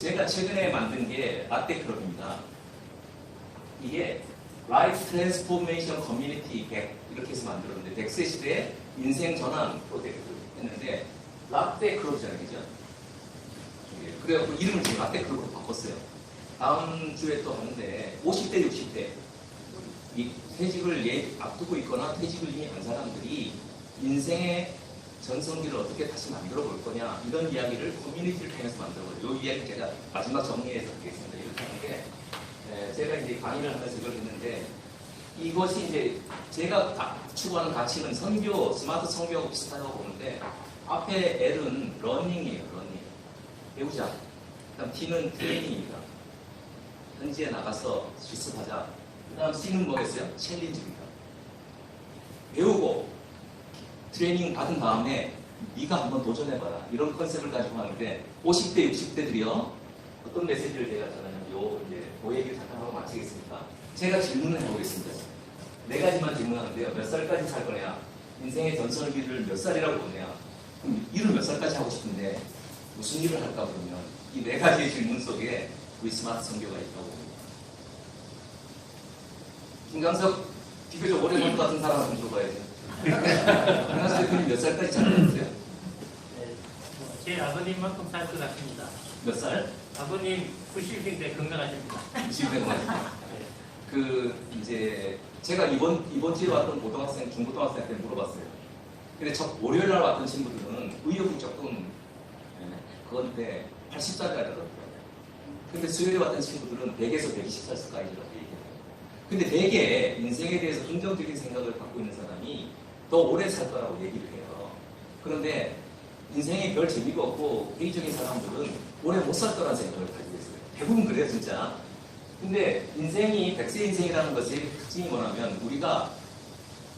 제가 최근에 만든 게 라떼클럽입니다. 이게 라이프 트랜스포메이션 커뮤니티 100 이렇게 해서 만들었는데 100세 시대의 인생 전환 프로젝트 했는데 라떼클럽이잖아요, 그죠? 그래갖고 이름을 지금 라떼클럽으로 바꿨어요. 다음 주에 또 하는데 50대, 60대 이 퇴직을 앞두고 있거나 퇴직을 이미 한 사람들이 인생의 전성기를 어떻게 다시 만들어 볼 거냐 이런 이야기를 커뮤니티를 통해서 만들어 보죠. 이 이야기 제가 마지막 정리해서 드리겠습니다. 이렇게 하는 게 제가 이제 강의를 하면서 이걸 했는데 이것이 이제 제가 추구하는 가치는 선교, 스마트 선교하고 비슷하다고 보는데 앞에 L은 러닝이에요. 러닝. 배우자. 그다음 T는 트레이닝입니다. 현지에 나가서 실습하자. 그다음 C는 뭐겠어요? 챌린지입니다. 배우고 트레이닝 받은 다음에 네가 한번 도전해봐라. 이런 컨셉을 가지고 하는데 50대, 60대들이요. 어떤 메시지를 제가 전하냐면 이제 그 얘기를 잠깐 하고 마치겠습니다. 제가 질문을 해보겠습니다. 4가지만 질문하는데요. 몇 살까지 살 거냐? 인생의 전성기를 몇 살이라고 보냐? 그럼 일을 몇 살까지 하고 싶은데 무슨 일을 할까 그러면 이 4가지의 질문 속에 우리 스마트 선교가 있다고 봅니다. 김강석 비교적 오래 본 것 같은 사람 한번 줘봐야죠. 김강석 대표님 몇 살까지 살았어요? 네, 제 아버님만큼 살 것 같습니다. 몇 살? 아버님 90인데 건강하십니다. 90대만. 이제 제가 이번 주에 왔던 고등학생, 중고등학생한테 물어봤어요. 근데 월요일 날 왔던 친구들은 의욕이 조금 그건데 80살까지 하더라고요. 근데 수요일에 왔던 친구들은 100에서 120살까지라고 얘기해요. 근데 되게 인생에 대해서 긍정적인 생각을 갖고 있는 사람이 더 오래 살 거라고 얘기를 해요. 그런데 인생에 별 재미가 없고 회의적인 사람들은 오래 못 살 거라는 생각을 가지고 있어요. 대부분 그래요, 진짜. 근데 인생이 100세 인생이라는 것의 특징이 뭐냐면 우리가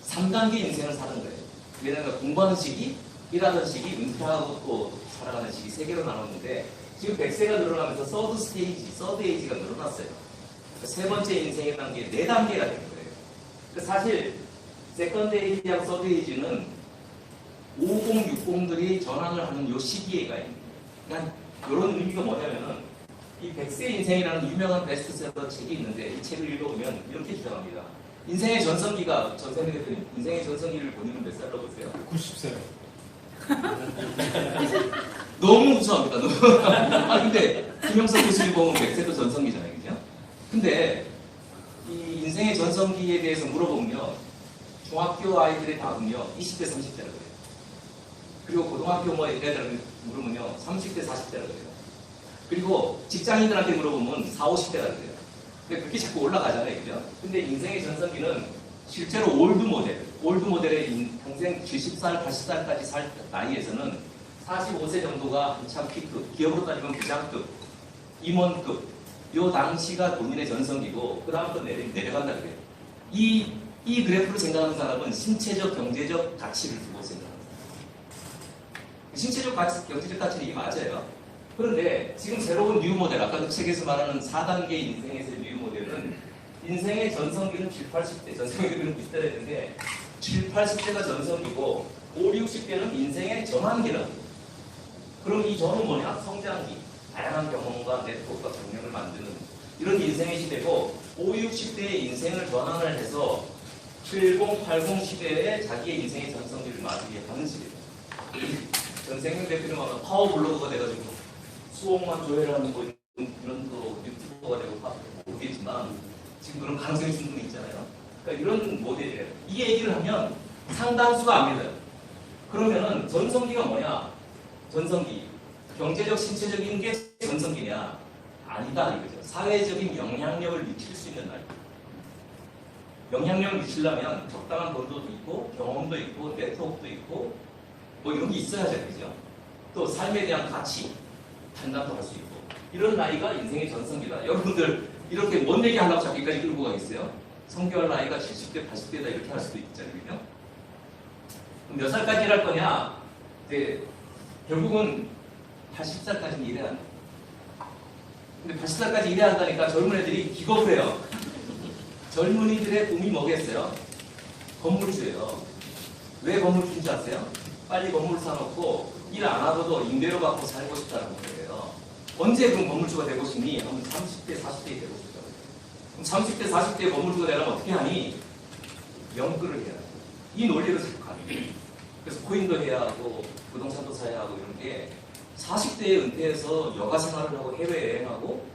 3단계 인생을 사는 거예요. 왜냐하면 공부하는 시기, 일하는 시기, 은퇴하고 또 살아가는 시기 3개로 나눴는데 지금 100세가 늘어나면서 서드 에이지가 늘어났어요. 세 번째 인생의 단계, 4단계가 되는 거예요. 사실 세컨드 에이지하고 서드 에이지는 50, 60들이 전환을 하는 요 시기에가 있는 거예요. 그러니까 이런 의미가 뭐냐면은 이 100세 인생이라는 유명한 베스트셀러 책이 있는데 이 책을 읽어보면 이렇게 주장합니다. 인생의 전성기가, 전성기 대표님, 인생의 전성기를 본인은 몇 살로 보세요? 90세. 너무 우수합니다. 너무. 근데 김영석 교수님 보면 100세도 전성기잖아요. 그죠? 근데 이 인생의 전성기에 대해서 물어보면 중학교 아이들의 답은요 20대, 30대라고 그래요. 그리고 고등학교 애들 물으면요 30대, 40대라고 그래요. 그리고 직장인들한테 물어보면 40, 50대라 그래요. 근데 그렇게 자꾸 올라가잖아요. 그죠? 근데 인생의 전성기는 실제로 올드 모델의 평생 70살, 80살까지 살 나이에서는 45세 정도가 한참 피크, 기업으로 따지면 부장급, 임원급, 요 당시가 본인의 전성기고, 그 다음부터 내려간다 그래요. 이 그래프를 생각하는 사람은 신체적, 경제적 가치를 두고 생각합니다. 신체적 가치, 경제적 가치는 이게 맞아요. 그런데 지금 새로운 뉴 모델, 아까 그 책에서 말하는 4단계 인생에서의 뉴 모델은 인생의 전성기는 7, 80대, 전성기는 비슷해야 되는데 7, 80대가 전성기고 5, 60대는 인생의 전환기라고. 그럼 이 전은 뭐냐? 성장기, 다양한 경험과 네트워크와 경력을 만드는 이런 인생의 시대고 5, 60대의 인생을 전환을 해서 70, 80 시대에 자기의 인생의 전성기를 맞이하게 하는 시대입니다. 전생명 대표님 하면 파워블로거가 돼가지고 수억만 조회를 하는 거 이런 거 유튜버가 되고 모르겠지만 지금 그런 가능성이 충분히 있잖아요. 그러니까 이런 모델이에요. 이 얘기를 하면 상당수가 안 믿어요. 그러면은 전성기가 뭐냐? 전성기. 경제적, 신체적인 게 전성기냐? 아니다 이거죠. 사회적인 영향력을 미칠 수 있는 나이. 영향력을 미치려면 적당한 돈도 있고 경험도 있고 네트워크도 있고 뭐 이런 게 있어야죠. 그죠? 또 삶에 대한 가치, 판단도 할 수 있고 이런 나이가 인생의 전성기다. 여러분들 이렇게 뭔 얘기 하려고 자기까지 끌고 가겠어요? 성교할 나이가 70대, 80대다 이렇게 할 수도 있잖아요. 그럼 몇 살까지 일할 거냐? 결국은 80살까지는 일해야 한다. 근데 80살까지 일해야 한다니까 젊은 애들이 기겁을 해요. 젊은이들의 꿈이 뭐겠어요? 건물주예요. 왜 건물주인지 아세요? 빨리 건물 사놓고 일 안 하고도 임대료 받고 살고 싶다는 거예요. 언제 그럼 건물주가 되고 싶니? 하면 30대, 40대에 되고 싶다. 그럼 30대, 40대에 건물주가 되려면 어떻게 하니? 연끌을 해야 돼. 이 논리를 생각하는 거예요. 그래서 코인도 해야 하고 부동산도 사야 하고 이런 게 40대에 은퇴해서 여가 생활을 하고 해외여행하고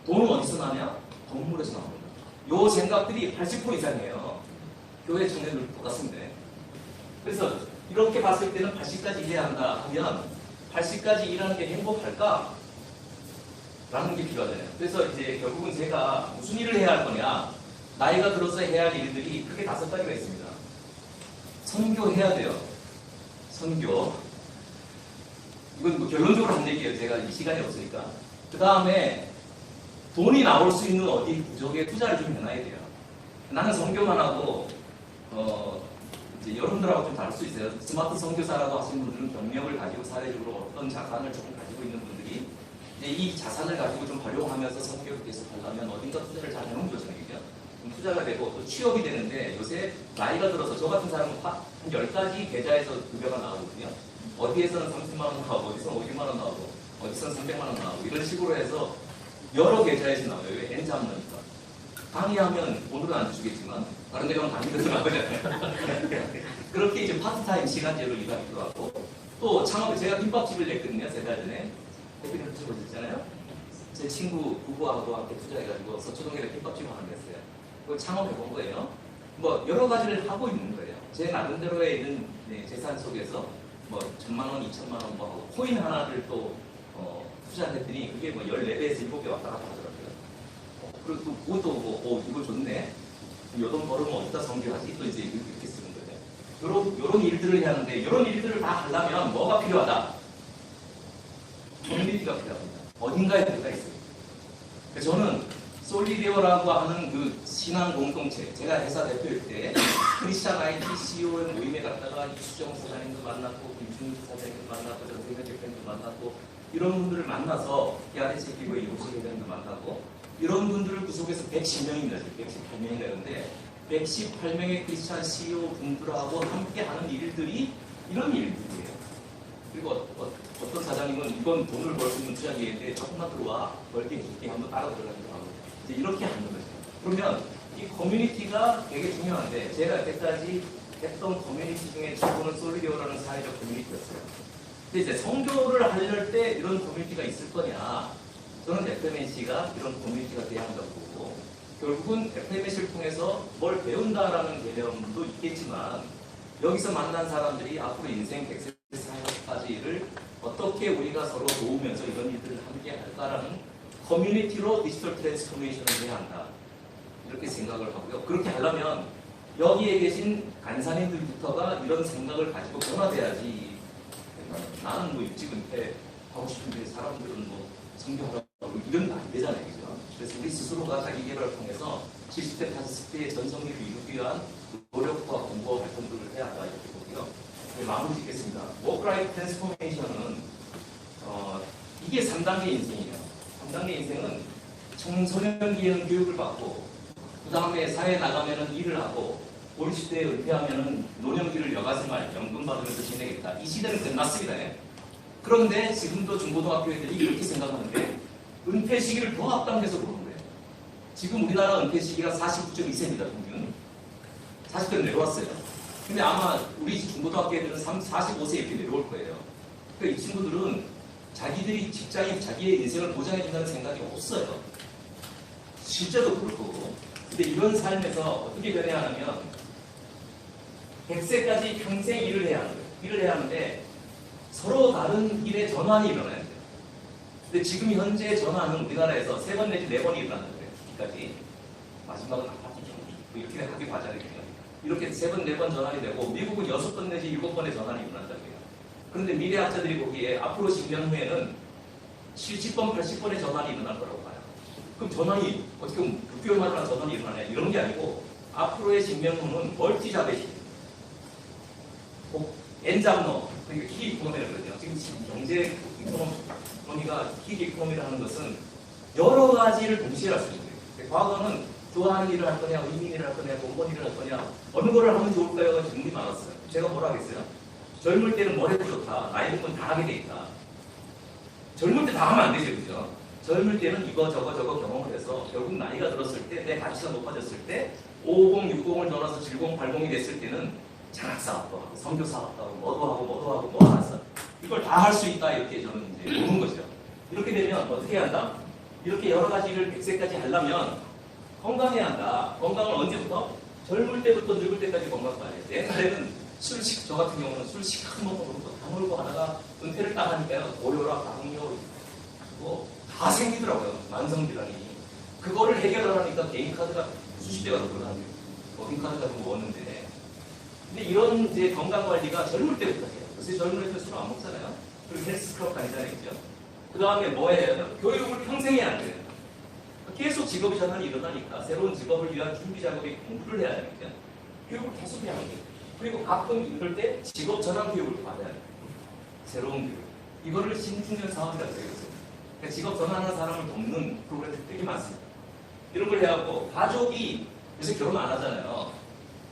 돈은 어디서 나냐? 건물에서 나옵니다. 요 생각들이 80% 이상이에요. 교회 청년들도 똑같습니다. 그래서 이렇게 봤을 때는 80까지 일해야 한다 하면 80까지 일하는 게 행복할까? 라는 게 필요하잖아요. 그래서 이제 결국은 제가 무슨 일을 해야 할 거냐? 나이가 들어서 해야 할 일들이 크게 5가지가 있습니다. 선교해야 돼요. 선교. 이건 뭐 결론적으로 한 얘기예요. 제가 이 시간이 없으니까. 그 다음에 돈이 나올 수 있는 어디 부족에 투자를 좀 해놔야 돼요. 나는 선교만 하고 이제 여러분들하고 좀 다를 수 있어요. 스마트 선교사라고 하시는 분들은 경력을 가지고 사회적으로 어떤 자산을 조금 가지고 있는 분들이 이제 이 자산을 가지고 좀 활용하면서 선교를 계속 하려면 어딘가 투자를 잘 해놓은 거죠. 좀 투자가 되고 또 취업이 되는데 요새 나이가 들어서 저 같은 사람은 한 10가지 계좌에서 급여가 나오거든요. 어디에서는 30만 원 나오고 어디서는 50만 원 나오고 어디서는 300만 원 나오고 이런 식으로 해서 여러 계좌에서 나와요. 왜? N 잡으니까. 강의하면 오늘은 안 주시겠지만 다른 데 가면 강의도 나오잖아요. 그렇게 이제 파트타임 시간제로 일하기 들어가고 또 창업에 제가 김밥집을 냈거든요. 3달 전에. 대표님 드셔보셨잖아요. 제 친구 부부하고 함께 투자해가지고 서초동에 김밥집을 하나 냈어요. 그걸 창업해본 거예요. 뭐 여러 가지를 하고 있는 거예요. 제 나름대로에 있는 재산 속에서 뭐 1,000만 원, 2,000만 원 뭐 하고 코인 하나를 또 투자했더니 그게 뭐 14배에서 7배 왔다 갔다 하더라고요. 그리고 또 그것도 뭐, 이거 좋네. 요 돈 벌으면 어디다 선교하지? 또 이제 이렇게 쓰는 거죠. 요런 일들을 해야 하는데, 이런 일들을 다 하려면 뭐가 필요하다? 커뮤니티가 필요합니다. 어딘가에 들어가 있어요. 그래서 저는 솔리데오라고 하는 그 신앙 공동체, 제가 회사 대표일 때 크리스찬 IT CEO의 모임에 갔다가 이수정 사장님도 만났고, 김준우 사장님도 만났고, 전세현 대표님도 만났고, 이런 분들을 만나서 야대체 기부의 이호식 회장도 만나고 이런 분들을 구속해서 110명입니다. 118명이 되는데 118명의 크리스찬 CEO 분들하고 함께 하는 일들이 이런 일들이에요. 그리고 어떤 사장님은 이건 돈을 벌 수 있는 투자 기회인데 조금만 들어와 벌게 줄게 한번 따라 들어가기도 하고 이제 이렇게 하는 거죠. 그러면 이 커뮤니티가 되게 중요한데 제가 여태까지 했던 커뮤니티 중에 저거는 솔리데오라는 사회적 커뮤니티였어요. 근데 이제 선교를 하려할 때 이런 커뮤니티가 있을 거냐? 저는 FMNC가 이런 커뮤니티가 돼야 한다고 보고 결국은 FMNC를 통해서 뭘 배운다라는 개념도 있겠지만 여기서 만난 사람들이 앞으로 인생 100세 사회까지를 어떻게 우리가 서로 도우면서 이런 일들을 함께 할까라는 커뮤니티로 디지털 트랜스포메이션을 해야 한다. 이렇게 생각을 하고요. 그렇게 하려면 여기에 계신 간사님들부터가 이런 생각을 가지고 변화돼야지. 나는 뭐 일찍 은퇴하고 싶은데 사람들은 뭐 성경하라고 이런 거 안 되잖아요. 그죠? 그래서 우리 스스로가 자기 개발을 통해서 70대, 80대의 전성기를 이루기 위한 노력과 공부 활동들을 해야 한다. 이렇게 보고요. 마무리 짓겠습니다. 워크라이프 트랜스포메이션은 이게 3단계 인생이에요. 3단계 인생은 청소년기에는 교육을 받고 그 다음에 사회에 나가면은 일을 하고 50대에 은퇴하면은 노년기를 여가생활 연금 받으면서 지내겠다. 이 시대는 끝났습니다. 그런데 지금도 중고등학교 애들이 이렇게 생각하는데 은퇴 시기를 더 앞당겨서 그러는 거예요. 지금 우리나라 은퇴 시기가 49.2세입니다. 평균. 40대 내려왔어요. 근데 아마 우리 중고등학교 애들은 45세 이렇게 내려올 거예요. 그러니까 이 친구들은 자기들이 직장이 자기의 인생을 보장해준다는 생각이 없어요. 실제도 그럴 거고. 근데 이런 삶에서 어떻게 변해야 하냐면 100세까지 평생 일을 해야 하는 거예요. 일을 해야 하는데 서로 다른 일에 전환이 일어나야 돼요. 근데 지금 현재 전환은 우리나라에서 3번 내지 4번이 일어나는 거예요. 여기까지. 마지막은 아파트 좀 이렇게 하기 과자되거든요. 이렇게 3번, 4번 전환이 되고 미국은 6번 내지 7번의 전환이 일어난다고 해요. 그런데 미래학자들이 보기에 앞으로 10년 후에는 70번, 80번의 전환이 일어날 거라고 봐요. 그럼 전환이 어떻게 보면 6개월마다 전환이 일어나냐 이런 게 아니고 앞으로의 10년 후는 멀티잡의 N잡노, 그러니까 키 이코노미라고 그러죠. 지금 경제 이코노미가 키 이코노미라는 것은 여러 가지를 동시에 할 수 있는 거예요. 과거는 좋아하는 일을 할 거냐, 의미 일을 할 거냐, 공본 일을 할 거냐, 어느 거를 하면 좋을까요가 질문이 많았어요. 제가 뭐라 하겠어요? 젊을 때는 뭘 해도 좋다. 나이 들면 다 하게 돼 있다. 젊을 때 다 하면 안 되죠, 그죠? 젊을 때는 이거 저거 경험을 해서 결국 나이가 들었을 때 내 가치가 높아졌을 때 550, 60을 넘어서 70, 80이 됐을 때는 장학사업도 하고 선교사업도 하고 뭐도 하고 뭐 하면서 이걸 다 할 수 있다 이렇게 저는 이제 보는 거죠. 이렇게 되면 어떻게 해야 한다? 이렇게 여러 가지를 100세까지 하려면 건강해야 한다. 건강을 언제부터? 젊을 때부터 늙을 때까지 건강 관리해야 돼. 옛날에는 술식, 저 같은 경우는 술 시간 먹고 다 놀고 하다가 은퇴를 딱 하니까요. 고혈압, 당뇨, 다 생기더라고요. 만성질환이. 그거를 해결하려니까 개인카드가 수십 대가 들어가는 법인카드가 먹었는데. 근데 이런 이제 건강관리가 젊을 때부터 해요. 요새 젊을 때 술 안 먹잖아요. 그리고 헬스클럽 다니잖아요. 그 다음에 뭐예요? 교육을 평생 해야 돼요. 계속 직업이 전환이 일어나니까 새로운 직업을 위한 준비 작업에 공부를 해야 되니까 교육을 계속 해야 돼요. 그리고 가끔 이럴 때 직업 전환 교육을 받아야 돼요. 새로운 교육. 이거를 신중년 사업이라고 해요. 그러니까 직업 전환하는 사람을 돕는 프로그램들이 되게 많습니다. 이런 걸 해갖고 가족이 요새 결혼 안 하잖아요.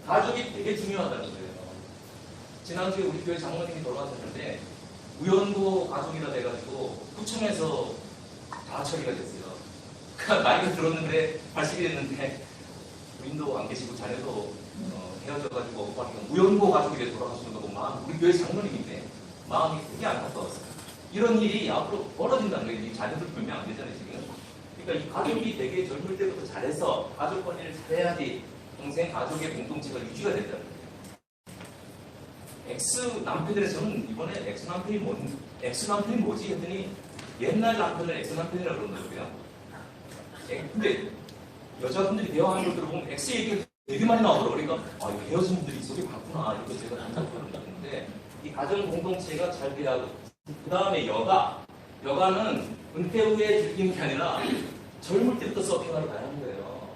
가족이 되게 중요하다는 거예요. 지난주에 우리 교회 장모님이 돌아가셨는데 우연고 가족이라 돼가지고 구청에서 다 처리가 됐어요. 그러니까 나이가 들었는데 80이 됐는데 부인도 안 계시고 자녀도 헤어져가지고 우연고 가족이 돼 돌아가시는 거 보면 우리 교회 장모님인데 마음이 되게 안타까웠어요. 이런 일이 앞으로 벌어진다는 거예요. 이 자녀들 불면 안 되잖아요, 지금. 그러니까 이 가족이 되게 젊을 때부터 잘해서 가족 관리를 잘해야지 동생 가족의 공동체가 유지가 된다는 거예요. X 남편들에 저는 이번에 X 남편이 뭐지 했더니 옛날 남편을 X 남편이라고 그러더라고요. 근데 여자분들이 대화하는 걸 들어보면 X 얘기가 되게 많이 나오더라고요. 그러니까 이거 헤어진 분들이 속이 많구나. 이거 제가 단답하는 건데 이 가정 공동체가 잘 돼야 그 다음에 여가는 은퇴 후에 즐기는 게 아니라 젊을 때부터 서핑하러 가야 하는 거예요.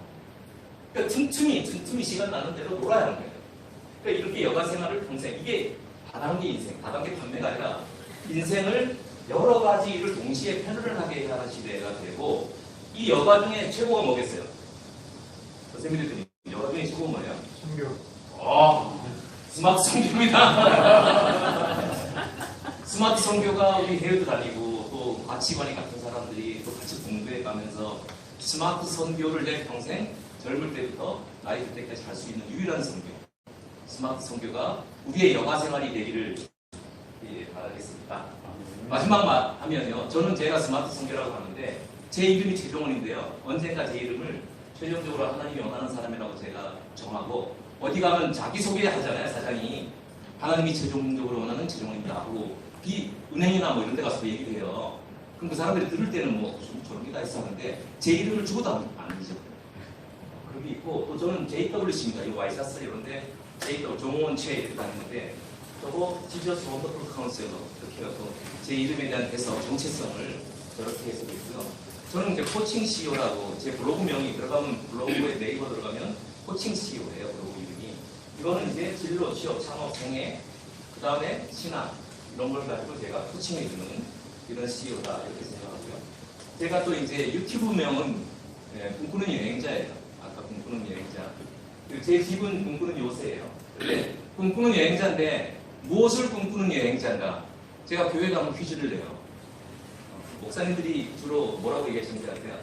그러니까 틈틈이 시간 나는 대로 놀아야 하는 거예요. 그러니까 이렇게 여가 생활을 평생, 이게 다단계 인생, 다단계 판매가 아니라 인생을 여러 가지 일을 동시에 패러럴하게 하는 시대가 되고, 이 여가 중에 최고가 뭐겠어요? 선생님들이 여가 중에 최고가 뭐예요? 선교. 스마트 선교입니다. 스마트 선교가 우리 해외도 다니고 또 가치관이 같은 사람들이 또 같이 공부해 가면서 스마트 선교를 내 평생 젊을 때부터 나이 들 때까지 할 수 있는 유일한 선교. 스마트 선교가 우리의 여가 생활이 되기를 바라겠습니다. 마지막 말 하면요. 저는 제가 스마트 선교라고 하는데 제 이름이 최종원인데요. 언젠가 제 이름을 최종적으로 하나님이 원하는 사람이라고 제가 정하고 어디 가면 자기소개 하잖아요. 사장이. 하나님이 최종적으로 원하는 최종원입니다 하고 은행이나 뭐 이런 데 가서 얘기를 해요. 그럼 그 사람들이 들을 때는 뭐 저런 게 다 있어 하는데 제 이름을 주고도 안 되죠. 그런 게 있고 또 저는 JWC입니다. 이 와이셔츠 이런데 JW 종원 최 이렇게 다니는데 저거 지저스 원더풀 카운셀러 이렇게 해서 제 이름에 대한 해석 정체성을 저렇게 해석했고요. 저는 이제 코칭 CEO라고 제 블로그명이 들어가면 블로그에 네이버 들어가면 코칭 CEO예요. 블로그 이름이. 이거는 이제 진로, 취업, 창업, 생애 그 다음에 신앙 이런 걸 가지고 제가 코칭해주는 이런 CEO다 이렇게 생각하고요. 제가 또 이제 유튜브명은 꿈꾸는 여행자예요. 아까 꿈꾸는 여행자. 그리고 제 집은 꿈꾸는 요새예요. 근데 꿈꾸는 여행자인데 무엇을 꿈꾸는 여행자인가? 제가 교회 가면 퀴즈를 내요. 목사님들이 주로 뭐라고 얘기하시는 것 같아요?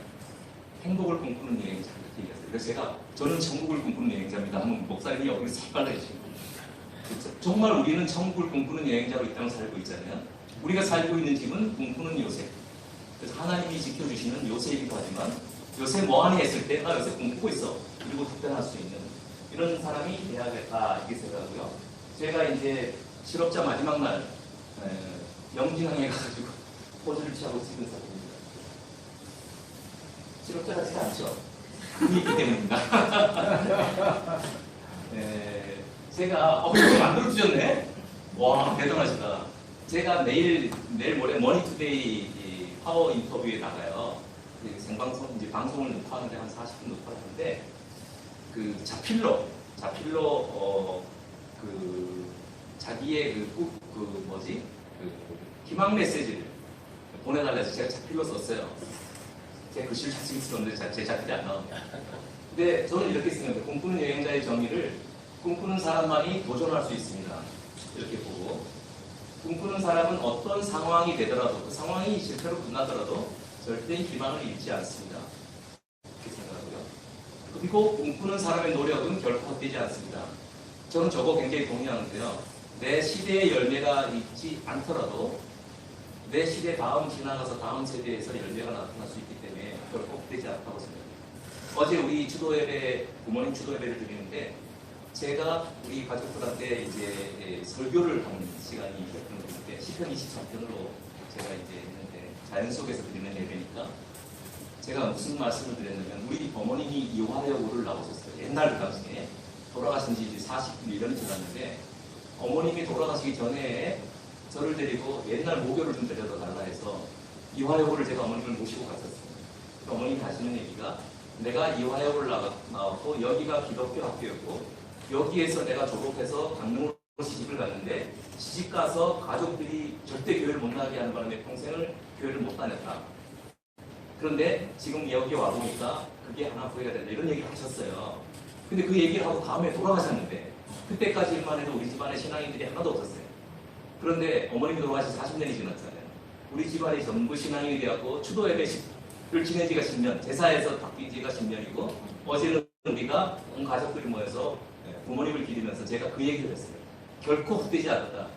행복을 꿈꾸는 여행자 이렇게 얘기하세요. 그래서 저는 천국을 꿈꾸는 여행자입니다 하면 목사님이 여기서 삭발해주시고 정말 우리는 천국을 꿈꾸는 여행자로 이 땅을 살고 있잖아요. 우리가 살고 있는 집은 꿈꾸는 요새. 그래서 하나님이 지켜주시는 요새이기도 하지만 요새 뭐하니 했을 때 나 요새 꿈꾸고 있어. 그리고 답변할 수 있는 이런 사람이 돼야겠다 이렇게 생각하고요. 제가 이제 실업자 마지막 날 영진항에 가가지고 포즈를 취하고 찍은 사진입니다. 실업자 같지 않죠? 그게 있기 때문입니다. 제가 이거 만들어주셨네? 와 대단하시다. 제가 내일 모레 머니투데이 파워 인터뷰에 나가요. 생방송 이제 방송을 녹화하는데 한 40분 녹화하는데 그 자필로 자기의 그 기망 메시지를 보내달라 해서 제가 자필로 썼어요. 제 글씨를 잘 쓰기 쓰는데 제 자필이 안 나옵니다. 근데 저는 이렇게 생각해요. 꿈꾸는 여행자의 정의를 꿈꾸는 사람만이 도전할 수 있습니다. 이렇게 보고 꿈꾸는 사람은 어떤 상황이 되더라도 그 상황이 실패로 끝나더라도 절대 희망을 잃지 않습니다. 그렇게 생각하고요. 그리고 꿈꾸는 사람의 노력은 결코 헛되지 않습니다. 저는 저거 굉장히 동의하는데요. 내 시대의 열매가 있지 않더라도 내 시대 다음 지나가서 다음 세대에서 열매가 나타날 수 있기 때문에 결코 헛되지 않다고 생각합니다. 어제 우리 주도예배, 부모님 주도예배를 드리는데 제가 우리 가족들한테 이제 설교를 하는 시간이 있었는데 시편 23편으로 제가 이제 했는데 자연 속에서 드리는 예배니까 제가 무슨 말씀을 드렸냐면 우리 어머님이 이화여고를 나오셨어요. 옛날 그 당시에 돌아가신 지 이제 41년이 지났는데 어머님이 돌아가시기 전에 저를 데리고 옛날 모교를 좀 데려다 달라 해서 이화여고를 제가 어머님을 모시고 갔었어요. 어머님이 하시는 얘기가 내가 이화여고를 나왔고 여기가 기독교 학교였고 여기에서 내가 졸업해서 강릉으로 시집을 갔는데 시집 가서 가족들이 절대 교회를 못 나가게 하는 바람에 평생을 교회를 못 다녔다. 그런데 지금 여기 와보니까 그게 하나 후회가 된다. 이런 얘기를 하셨어요. 근데 그 얘기를 하고 다음에 돌아가셨는데 그때까지만 해도 우리 집안에 신앙인들이 하나도 없었어요. 그런데 어머님이 돌아가시 40년이 지났잖아요. 우리 집안이 전부 신앙인이 되었고 추도예배를 지낸 지가 10년, 제사에서 바뀐 지가 10년이고 어제는 우리가 온 가족들이 모여서 부모님을 기리면서 제가 그 얘기를 했어요. 결코 헛되지 않았다.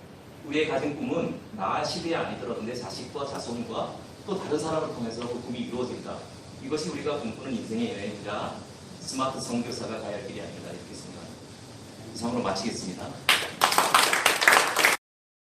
우리의 가진 꿈은 나 시대에 아니더라도 내 자식과 자손과 또 다른 사람을 통해서 그 꿈이 이루어진다. 이것이 우리가 꿈꾸는 인생의 여행이자 스마트 선교사가 가야 할 길이 아닌가 이렇게 생각합니다. 이상으로 마치겠습니다.